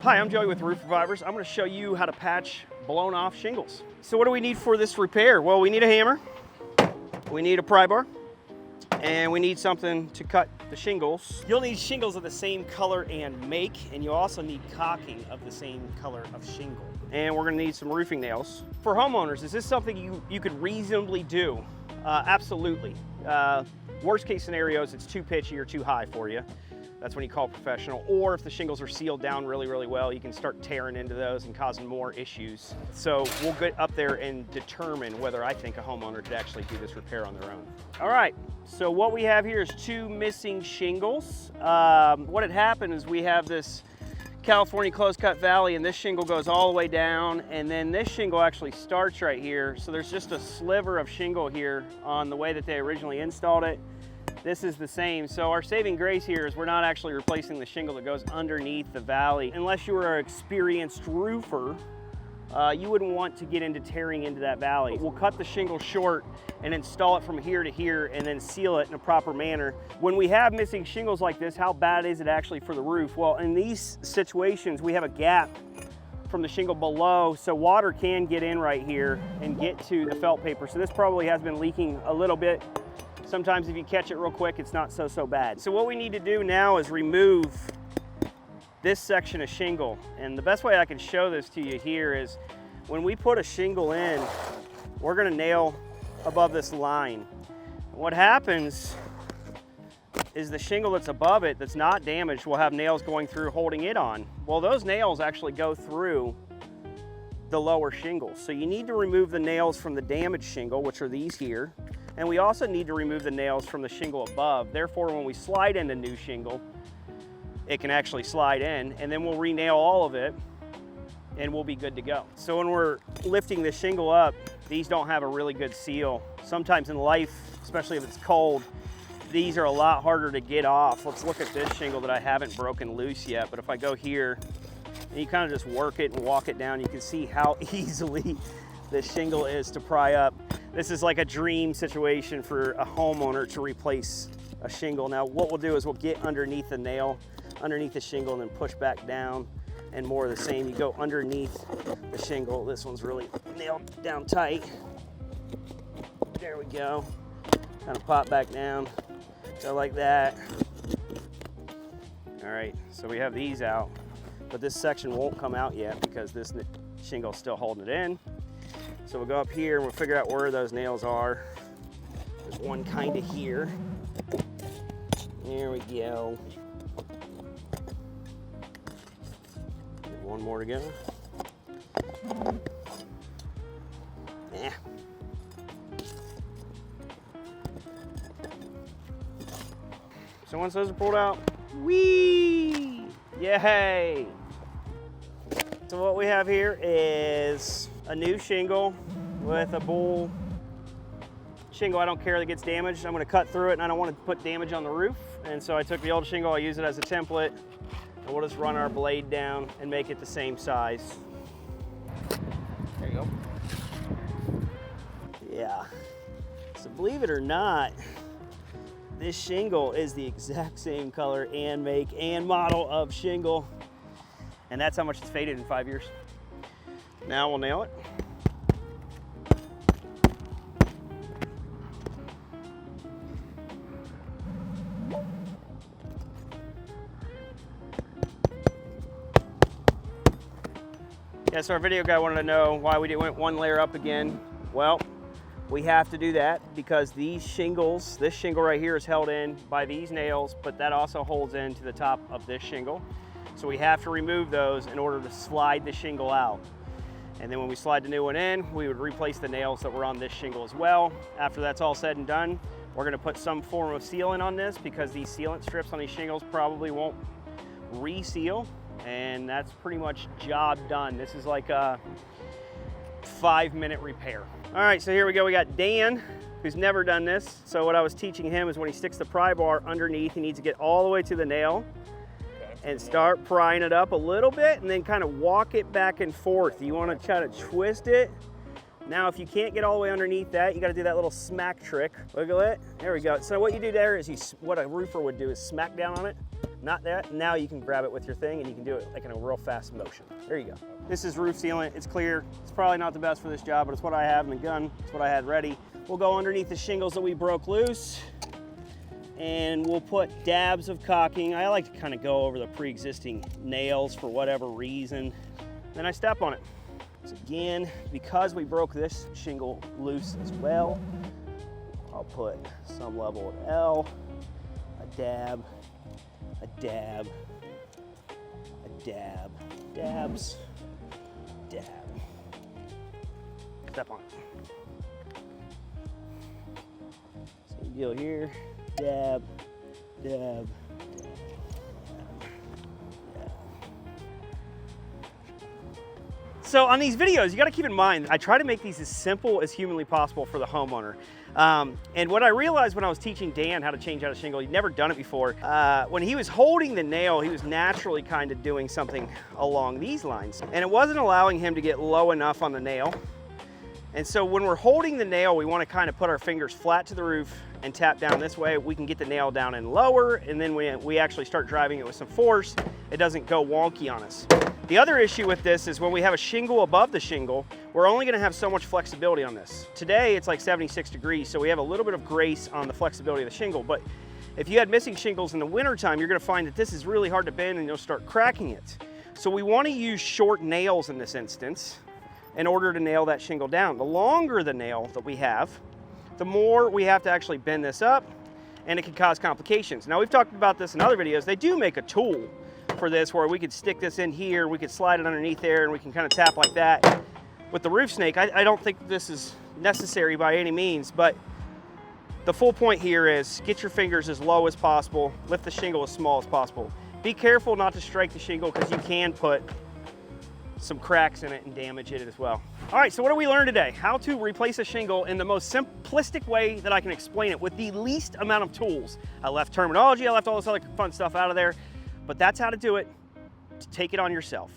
Hi, I'm Joey with Roof Revivers. I'm going to show you how to patch blown off shingles. So what do we need for this repair? Well, we need a hammer, we need a pry bar, and we need something to cut the shingles. You'll need shingles of the same color and make, and you also need caulking of the same color of shingle. And we're going to need some roofing nails. For homeowners, is this something you could reasonably do? Absolutely. Worst case scenarios, it's too pitchy or too high for you. That's when you call a professional. Or if the shingles are sealed down really, really well, you can start tearing into those and causing more issues. So we'll get up there and determine whether I think a homeowner could actually do this repair on their own. All right, so what we have here is two missing shingles. What had happened is we have this California close-cut valley, and this shingle goes all the way down, and then this shingle actually starts right here. So there's just a sliver of shingle here on the way that they originally installed it. This is the same. So our saving grace here is we're not actually replacing the shingle that goes underneath the valley. Unless you are an experienced roofer, you wouldn't want to get into tearing into that valley. We'll cut the shingle short and install it from here to here and then seal it in a proper manner. When we have missing shingles like this, how bad is it actually for the roof? Well, in these situations, we have a gap from the shingle below, so water can get in right here and get to the felt paper. So this probably has been leaking a little bit. Sometimes if you catch it real quick, it's not so bad. So what we need to do now is remove this section of shingle. And the best way I can show this to you here is when we put a shingle in, we're gonna nail above this line. What happens is the shingle that's above it, that's not damaged, will have nails going through holding it on. Well, those nails actually go through the lower shingles. So you need to remove the nails from the damaged shingle, which are these here. And we also need to remove the nails from the shingle above. Therefore, when we slide into new shingle, it can actually slide in, and then we'll re-nail all of it and we'll be good to go. So when we're lifting the shingle up, these don't have a really good seal. Sometimes in life, especially if it's cold, these are a lot harder to get off. Let's look at this shingle that I haven't broken loose yet, but if I go here, and you kind of just work it and walk it down, you can see how easily this shingle is to pry up. This is like a dream situation for a homeowner to replace a shingle. Now what we'll do is we'll get underneath the nail, underneath the shingle, and then push back down, and more of the same. You go underneath the shingle. This one's really nailed down tight. There we go. Kind of pop back down, so like that. All right, so we have these out, but this section won't come out yet because this shingle's still holding it in. So we'll go up here and we'll figure out where those nails are. There's one kind of here. There we go. One more to go. Yeah. So once those are pulled out, whee! Yay! So what we have here is a new shingle with a bull shingle. I don't care that gets damaged. I'm going to cut through it, and I don't want to put damage on the roof. And so I took the old shingle, I use it as a template, and we'll just run our blade down and make it the same size. There you go. Yeah. So believe it or not, this shingle is the exact same color and make and model of shingle. And that's how much it's faded in 5 years. Now we'll nail it. Yeah, so our video guy wanted to know why we went one layer up again. Well, we have to do that because these shingles, this shingle right here is held in by these nails, but that also holds into the top of this shingle. So we have to remove those in order to slide the shingle out. And then when we slide the new one in, we would replace the nails that were on this shingle as well. After that's all said and done, we're gonna put some form of sealant on this because these sealant strips on these shingles probably won't reseal, and that's pretty much job done. This is like a 5-minute repair. All right, so here we go. We got Dan, who's never done this. So what I was teaching him is when he sticks the pry bar underneath, he needs to get all the way to the nail and start prying it up a little bit and then kind of walk it back and forth. You want to try to twist it. Now, if you can't get all the way underneath that, you got to do that little smack trick. Look at it. There we go. So what you do there is what a roofer would do is smack down on it Not that, now you can grab it with your thing and you can do it like in a real fast motion. There you go. This is roof sealant, it's clear. It's probably not the best for this job, but it's what I have in the gun. It's what I had ready. We'll go underneath the shingles that we broke loose and we'll put dabs of caulking. I like to kind of go over the pre-existing nails for whatever reason. Then I step on it. So again, because we broke this shingle loose as well, I'll put some level of L, a dab, a dab, a dab, dabs, dab. Step on it. Same deal here, dab, dab, So on these videos, you gotta keep in mind, I try to make these as simple as humanly possible for the homeowner. And what I realized when I was teaching Dan how to change out a shingle, he'd never done it before, when he was holding the nail, he was naturally kind of doing something along these lines. And it wasn't allowing him to get low enough on the nail. And so when we're holding the nail, we wanna kind of put our fingers flat to the roof and tap down this way. We can get the nail down and lower, and then we actually start driving it with some force, it doesn't go wonky on us. The other issue with this is when we have a shingle above the shingle, we're only gonna have so much flexibility on this. Today, it's like 76 degrees, so we have a little bit of grace on the flexibility of the shingle, but if you had missing shingles in the wintertime, you're gonna find that this is really hard to bend and you'll start cracking it. So we wanna use short nails in this instance in order to nail that shingle down. The longer the nail that we have, the more we have to actually bend this up, and it can cause complications. Now, we've talked about this in other videos. They do make a tool for this where we could stick this in here, we could slide it underneath there, and we can kind of tap like that. With the roof snake, I don't think this is necessary by any means, but the full point here is get your fingers as low as possible, lift the shingle as small as possible. Be careful not to strike the shingle because you can put some cracks in it and damage it as well. All right, so what did we learn today? How to replace a shingle in the most simplistic way that I can explain it with the least amount of tools. I left terminology, I left all this other fun stuff out of there, but that's how to do it. Take it on yourself.